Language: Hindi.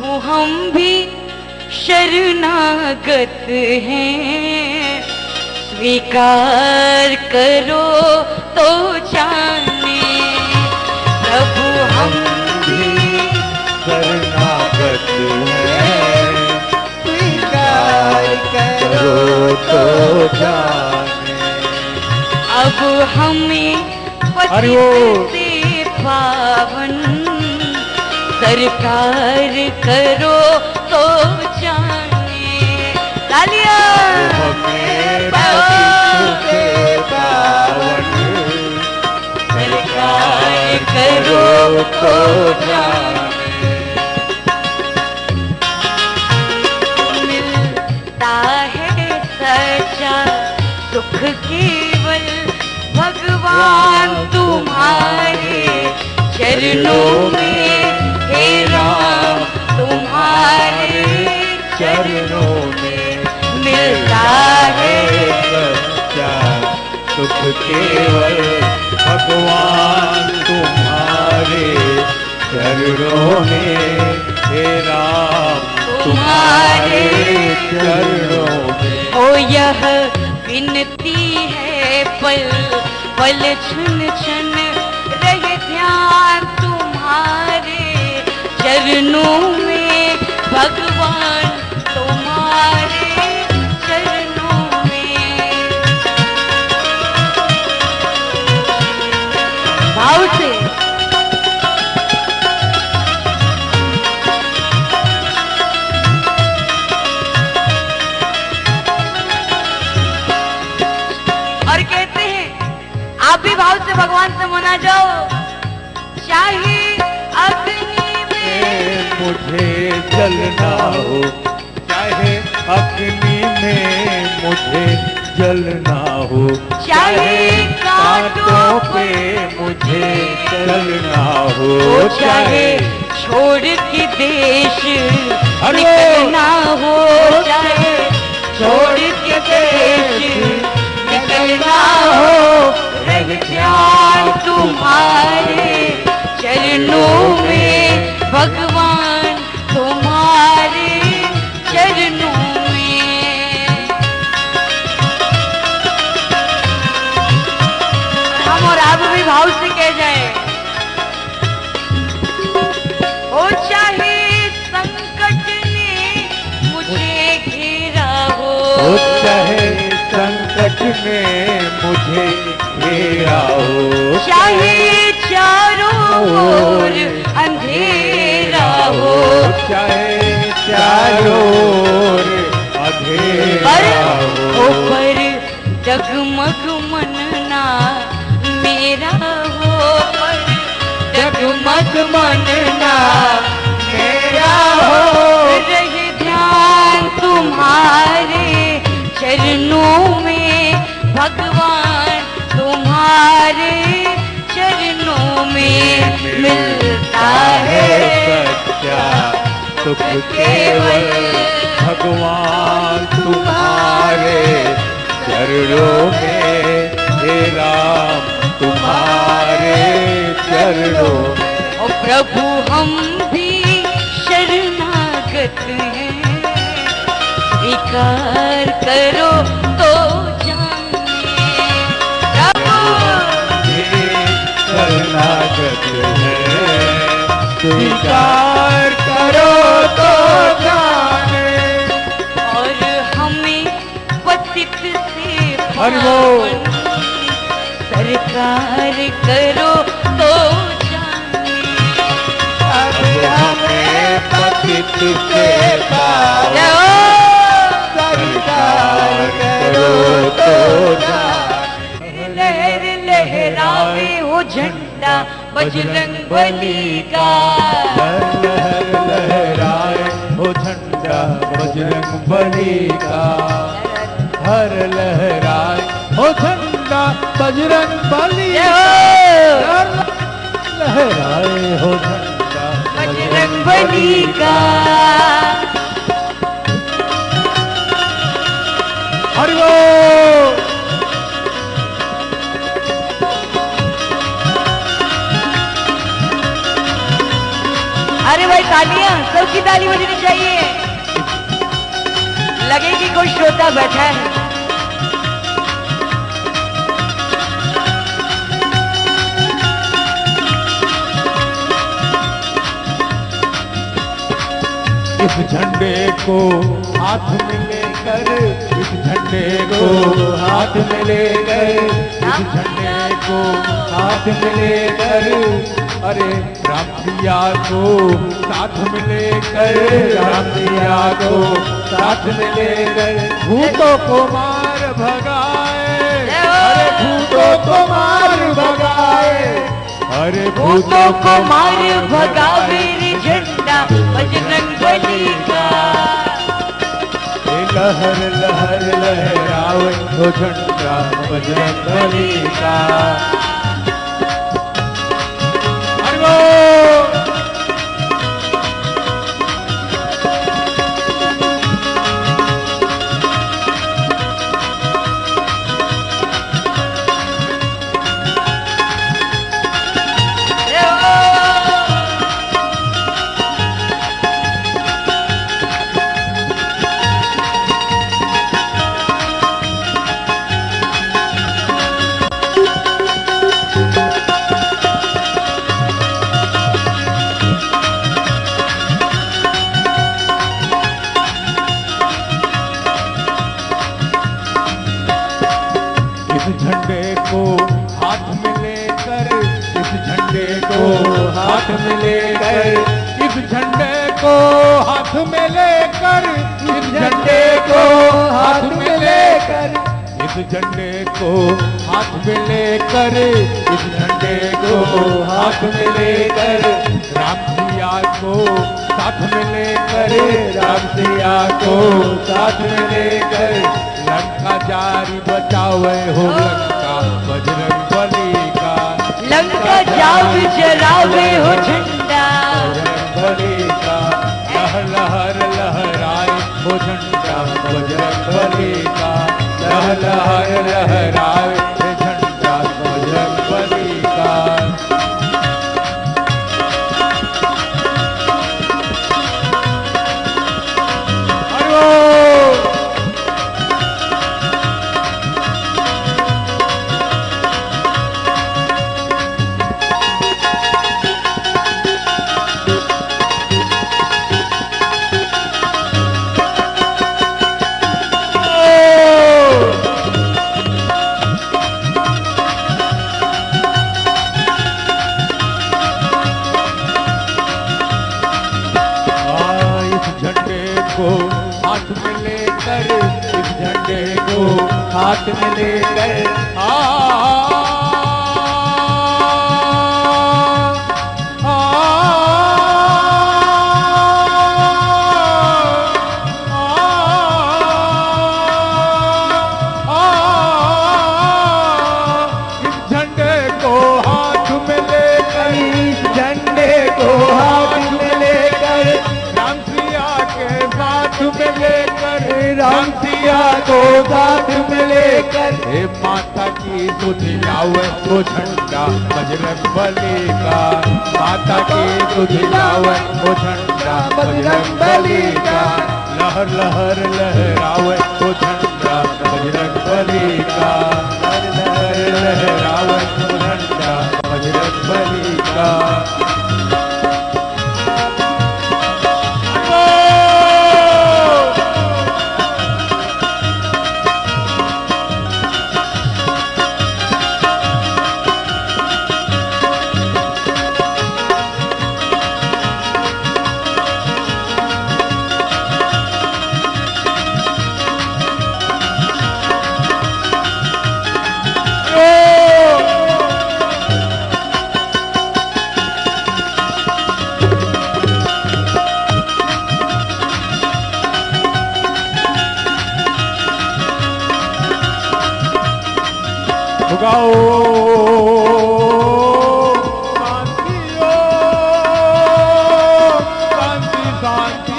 प्रभु हम भी शरणागत हैं, स्वीकार करो तो जाने। प्रभु हम भी शरणागत हैं, स्वीकार करो तो जाने। अब हमें पतित से पावन सरकार करो तो जाने। तालियां। हमें पतित से पावन सरकार करो तो जाने। मिलता है सच्चा सुख केवल भगवान तुम्हारे चरणों में, हे राम तुम्हारे चरणों में मिलता है सच्चा सुख केवल भगवान तुम्हारे चरणों में, हे राम तुम्हारे चरणों में। ओ यह विनती है पल पल क्षण क्षण रहे ध्यान तुम्हारे चरणों में, भगवान तुम्हारे चरणों में। भाव से और कहते हैं आप भी भाव से भगवान से मना जाओ। चाहे अग्नि में मुझे जलना हो, चाहे अग्नि में मुझे जलना हो, चाहे कांटों पे मुझे जलना हो, चाहे छोड़ के देश निकलना हो, चाहे छोड़ के देश निकलना हो, रह ध्यान तुम्हारे चरणों में, भगवान तुम्हारे चरणों में। हम और आप भी भाव से कह जाए। ओ चाहे संकट ने मुझे घेरा हो, चाहे संकट में मुझे घेरा हो, चाहे चारों ओर अंधेरा हो, चाहे चारों ओर अंधेरा हो, ऊपर जगमग मनना मेरा हो, पर जगमग मनना मेरा हो, रहे ध्यान तुम्हारे चरणों में, भगवान तुम्हारे चरणों में मिलता है सच्चा सुख केवल भगवान तुम्हारे चरणों में, हे राम तुम्हारे चरणों में। ओ प्रभु हम भी शरणागत हैं, स्वीकार करो तो जाने। शरणागत है, स्वीकार करो तो जाने। और हमें पतित से पावन सरकार करो तो जाने। अब हमें पतित से पावन सरकार करो तो जाने। लहर लहरावे हो झंडा बजरंग बली का, लहर लहराए हो झंडा बजरंग बली का, हर लहराए हो झंडा बजरंग बली का, लहराए हो झंडा बजरंग बली का। हरि बोल। अरे भाई तालियां, सबकी ताली बजनी चाहिए, लगे कि कोई श्रोता बैठा है। इस झंडे को हाथ में लेकर, इस झंडे को हाथ में लेकर, इस झंडे को हाथ में लेकर, अरे राम सिया को साथ में लेकर, राम सिया को साथ में लेकर भूतों को मार भगाए, अरे भूतों को मार भगाए, अरे भूतों को मार भगावे रे झंडा बजरंग बली का। लहर लहर लहरावे वो झंडा बजरंग बली का। हरि बोल। झंडे को हाथ में लेकर, इस झंडे को हाथ में लेकर, इस झंडे को हाथ में लेकर, इस झंडे को हाथ में लेकर, इस झंडे को हाथ में लेकर, इस झंडे को हाथ में लेकर, राम सिया को साथ में लेकर, राम सिया को साथ में लेकर, लंका जारी बचावे हो लंका बजरंग बली का। लंका जाव जरावे हो झंडा बजरंग बली का। लहर लहर लहराए हो झंडा बजरंग बली का। लहर लहर लहराए हो झंडा बजरंग बली का। हरि बोल। हाथ में लेकर, इस झंडे को हाथ में लेकर, इस झंडे को हाथ में लेकर, इस झंडे को हाथ में लेकर, राम सिया के साथ में लेकर, राम सिया को साथ में लेकर, हे माता की सुध लावे वो झंडा बजरंग बली का। माता की सुध लावे वो झंडा बजरंग बली का। लहर लहर लहरावे वो झंडा बजरंग बली का। लहर लहर लहरावे वो झंडा बजरंग बली का। गाओ शांति ओ शांति शांति